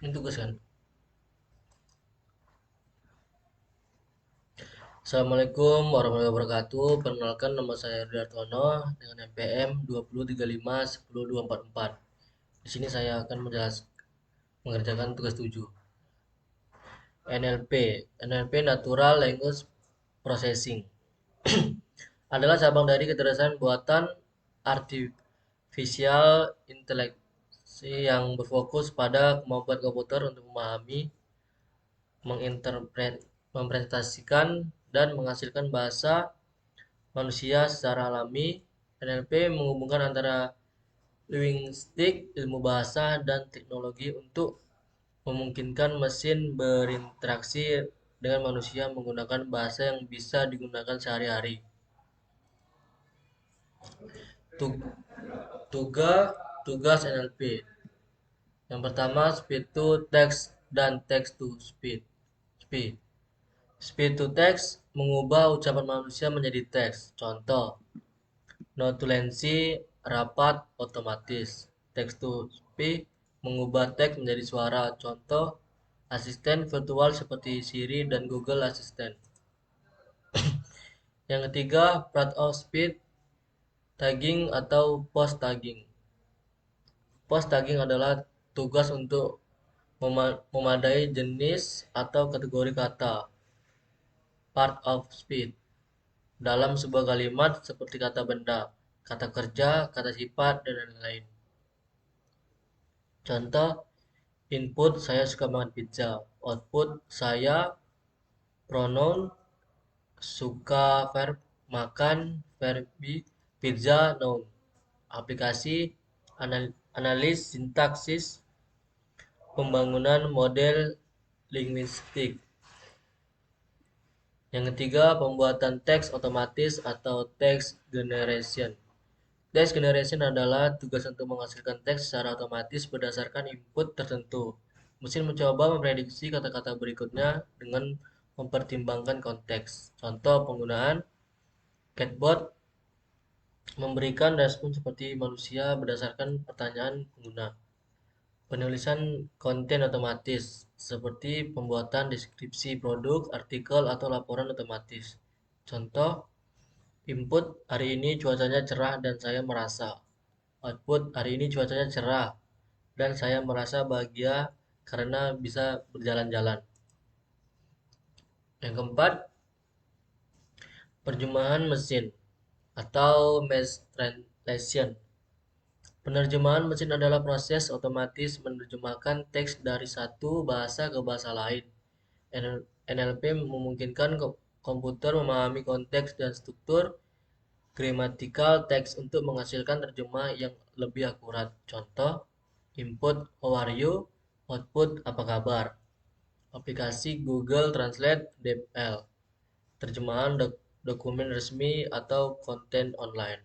Ini tugas kan. Assalamualaikum warahmatullahi wabarakatuh. Perkenalkan, nama saya Rudiartono dengan NPM 2035 10244. Di sini saya akan mengerjakan tugas 7. NLP. NLP Natural Language Processing adalah cabang dari kecerdasan buatan artificial intelligence yang berfokus pada kemampuan komputer untuk memahami, mempresentasikan, dan menghasilkan bahasa manusia secara alami. NLP menghubungkan antara linguistik, ilmu bahasa, dan teknologi untuk memungkinkan mesin berinteraksi dengan manusia menggunakan bahasa yang bisa digunakan sehari-hari. Tugas tugas NLP. Yang pertama, speed to text dan text to speed. Speed. Speed to text mengubah ucapan manusia menjadi teks. Contoh, notulensi rapat otomatis. Text to speech mengubah teks menjadi suara. Contoh, asisten virtual seperti Siri dan Google Assistant. Yang ketiga, part of speech tagging atau post tagging. Post tagging adalah tugas untuk memadai jenis atau kategori kata part of speech dalam sebuah kalimat seperti kata benda, kata kerja, kata sifat, dan lain-lain. Contoh, input saya suka makan pizza. Output saya pronoun suka verb makan, verb pizza noun. Aplikasi analis sintaksis pembangunan model linguistik. Yang ketiga, pembuatan teks otomatis atau text generation. Text generation adalah tugas untuk menghasilkan teks secara otomatis berdasarkan input tertentu. Mesin mencoba memprediksi kata-kata berikutnya dengan mempertimbangkan konteks. Contoh penggunaan chatbot memberikan respon seperti manusia berdasarkan pertanyaan pengguna. Penulisan konten otomatis seperti pembuatan deskripsi produk, artikel, atau laporan otomatis. Contoh, input hari ini cuacanya cerah dan saya merasa. Output hari ini cuacanya cerah dan saya merasa bahagia karena bisa berjalan-jalan. Yang keempat, terjemahan mesin atau mass translation. Penerjemahan mesin adalah proses otomatis menerjemahkan teks dari satu bahasa ke bahasa lain. NLP memungkinkan komputer memahami konteks dan struktur gramatikal teks untuk menghasilkan terjemah yang lebih akurat. Contoh, input how are you, output apa kabar. Aplikasi Google Translate DeepL, terjemahan dokumen resmi atau konten online.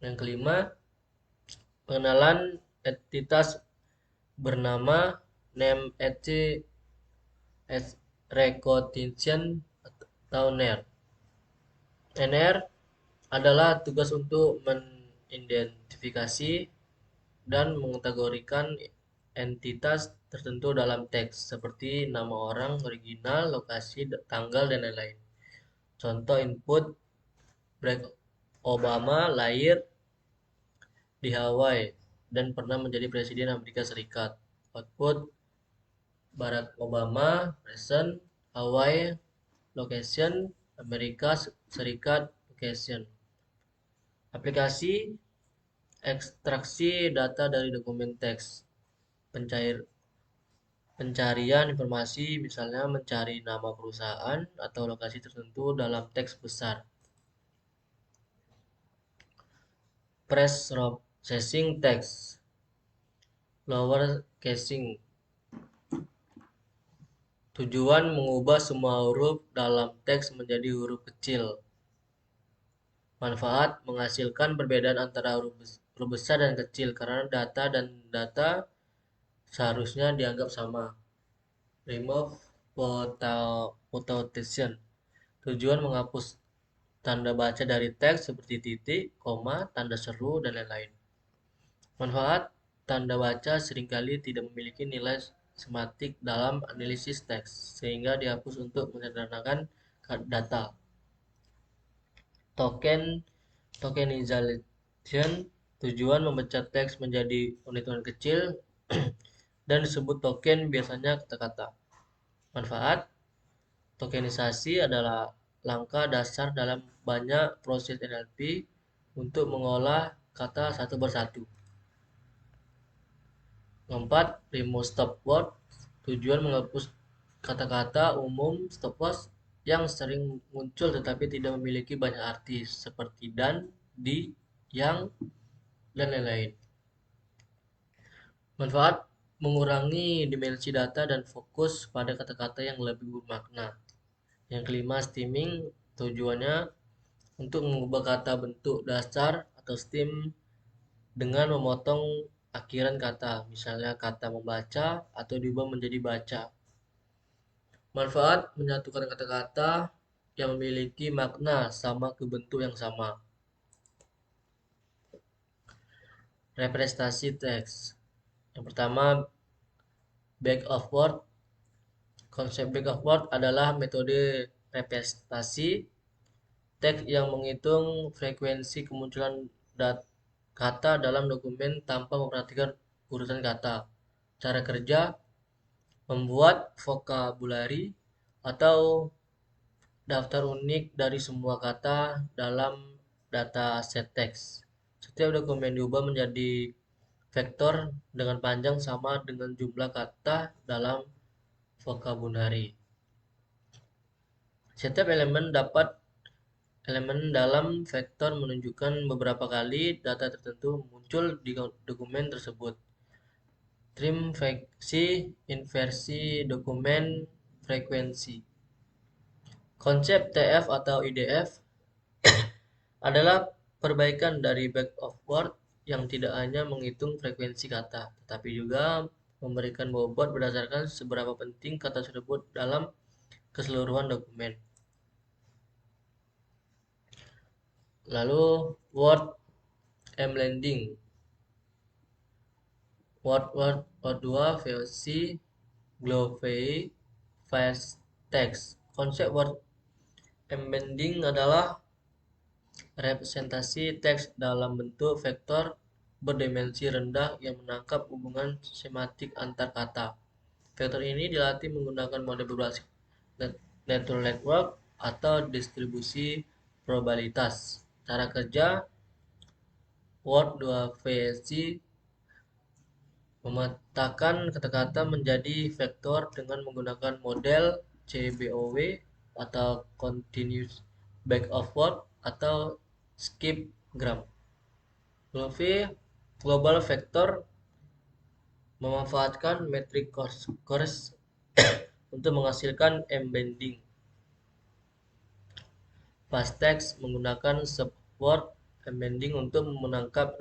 Yang kelima, pengenalan entitas bernama name as recognition atau NER. NR adalah tugas untuk mengidentifikasi dan mengkategorikan entitas tertentu dalam teks, seperti nama orang, original, lokasi, tanggal, dan lain-lain. Contoh input, Barack Obama lahir di Hawaii dan pernah menjadi Presiden Amerika Serikat. Output, Barack Obama, present, Hawaii, location, Amerika Serikat, location. Aplikasi ekstraksi data dari dokumen teks. Pencarian informasi, misalnya mencari nama perusahaan atau lokasi tertentu dalam teks besar. Processing text. Lower casing. Tujuan mengubah semua huruf dalam teks menjadi huruf kecil. Manfaat menghasilkan perbedaan antara huruf besar dan kecil karena data seharusnya dianggap sama. Remove punctuation. Tujuan menghapus tanda baca dari teks seperti titik, koma, tanda seru, dan lain-lain. Manfaat tanda baca seringkali tidak memiliki nilai semantik dalam analisis teks, sehingga dihapus untuk menyederhanakan data. Tokenization tujuan memecah teks menjadi unit-unit kecil dan disebut token, biasanya kata-kata. Manfaat: tokenisasi adalah langkah dasar dalam banyak proses NLP untuk mengolah kata satu persatu. 4. Remove stop word. Tujuan menghapus kata-kata umum stop words yang sering muncul tetapi tidak memiliki banyak arti, seperti dan, di, yang, dan lain-lain. Manfaat: mengurangi dimensi data dan fokus pada kata-kata yang lebih bermakna. Yang kelima, stemming. Tujuannya untuk mengubah kata bentuk dasar atau stem dengan memotong akhiran kata, misalnya kata membaca atau diubah menjadi baca. Manfaat: menyatukan kata-kata yang memiliki makna sama ke bentuk yang sama. Representasi teks. Yang pertama, back of word. Konsep back of word adalah metode representasi teks yang menghitung frekuensi kemunculan kata dalam dokumen tanpa memperhatikan urutan kata. Cara kerja: membuat vokabulari atau daftar unik dari semua kata dalam data set teks. Setiap dokumen diubah menjadi vektor dengan panjang sama dengan jumlah kata dalam vokabulari. Setiap elemen dalam vektor menunjukkan beberapa kali data tertentu muncul di dokumen tersebut. Trim inversi dokumen frekuensi. Konsep TF atau IDF adalah perbaikan dari back of word yang tidak hanya menghitung frekuensi kata, tetapi juga memberikan bobot berdasarkan seberapa penting kata tersebut dalam keseluruhan dokumen. Lalu word embedding. Word 2 VOC Globify Fast Text. Konsep word embedding adalah representasi teks dalam bentuk vektor berdimensi rendah yang menangkap hubungan semantik antar kata. Vektor ini dilatih menggunakan model berbasis neural network atau distribusi probabilitas. Cara kerja: Word 2 VSG memetakan kata-kata menjadi vektor dengan menggunakan model CBOW atau Continuous Back of Word atau skipgram. Global Vector memanfaatkan metrik coarse untuk menghasilkan embedding. Fast Text menggunakan subword embedding untuk menangkap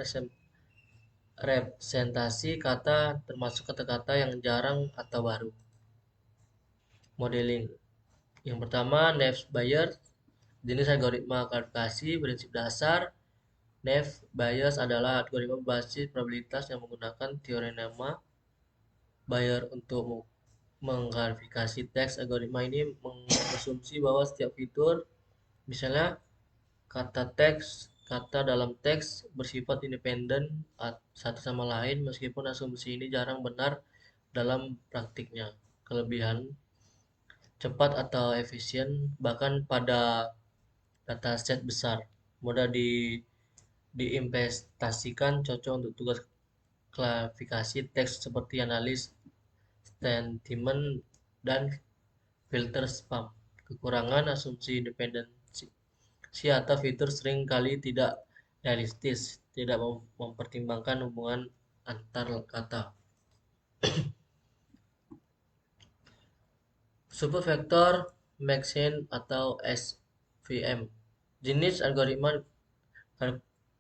representasi kata termasuk kata-kata yang jarang atau baru. Modeling. Yang pertama, Naive-Bayes. Jenis algoritma klasifikasi prinsip dasar. Naive-Bayes adalah algoritma berbasis probabilitas yang menggunakan teorema Bayes untuk mengklasifikasi teks. Algoritma ini mengasumsi bahwa setiap fitur, misalnya kata dalam teks, bersifat independen satu sama lain, meskipun asumsi ini jarang benar dalam praktiknya. Kelebihan: cepat atau efisien, bahkan pada dataset besar. Mudah diinvestasikan, cocok untuk tugas klasifikasi teks seperti analis sentiment dan filter spam. Kekurangan: asumsi independensi atau fitur sering kali tidak realistis, tidak mempertimbangkan hubungan antar kata. Supervector Maxent atau SVM. Jenis algoritma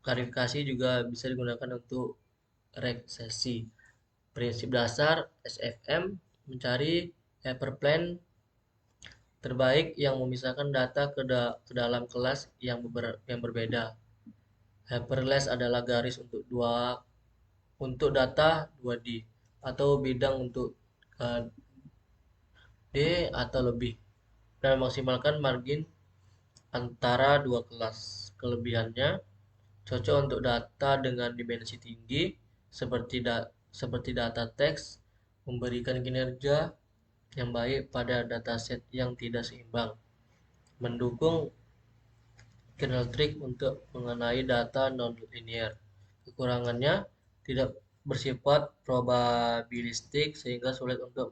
klasifikasi juga bisa digunakan untuk regresi. Prinsip dasar SVM mencari hyperplane terbaik yang memisahkan data ke dalam kelas yang berbeda. Hyperless adalah garis untuk data 2D atau bidang untuk eh, D atau lebih dan memaksimalkan margin antara dua kelas. Kelebihannya cocok untuk data dengan dimensi tinggi seperti data teks, memberikan kinerja yang baik pada dataset yang tidak seimbang, mendukung kernel trik untuk mengenai data non-linear. Kekurangannya tidak bersifat probabilistik sehingga sulit untuk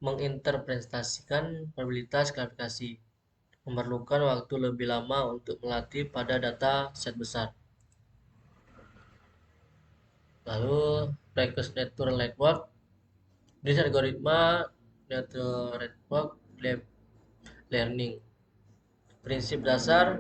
menginterpretasikan probabilitas klasifikasi, memerlukan waktu lebih lama untuk melatih pada data set besar. Lalu, Raykus Neural Network. Jenis algoritma Neural Network Learning. Prinsip dasar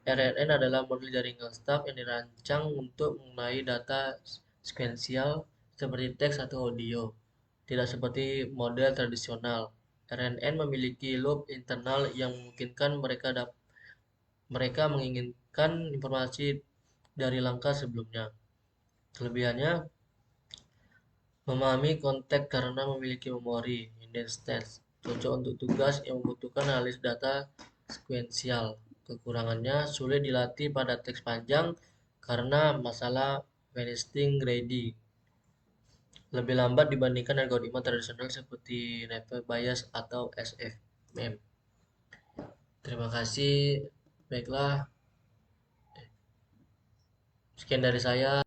RNN adalah model jaringan staff yang dirancang untuk mengenai data sekuensial seperti teks atau audio. Tidak seperti model tradisional, RNN memiliki loop internal yang memungkinkan mereka menginginkan informasi dari langkah sebelumnya. Kelebihannya, memahami konteks karena memiliki memori instance, cocok untuk tugas yang membutuhkan analis data sekuensial. Kekurangannya, sulit dilatih pada teks panjang karena masalah vanishing ready. Lebih lambat dibandingkan algoritma tradisional seperti network bias atau SFM. Terima kasih. Baiklah, sekian dari saya.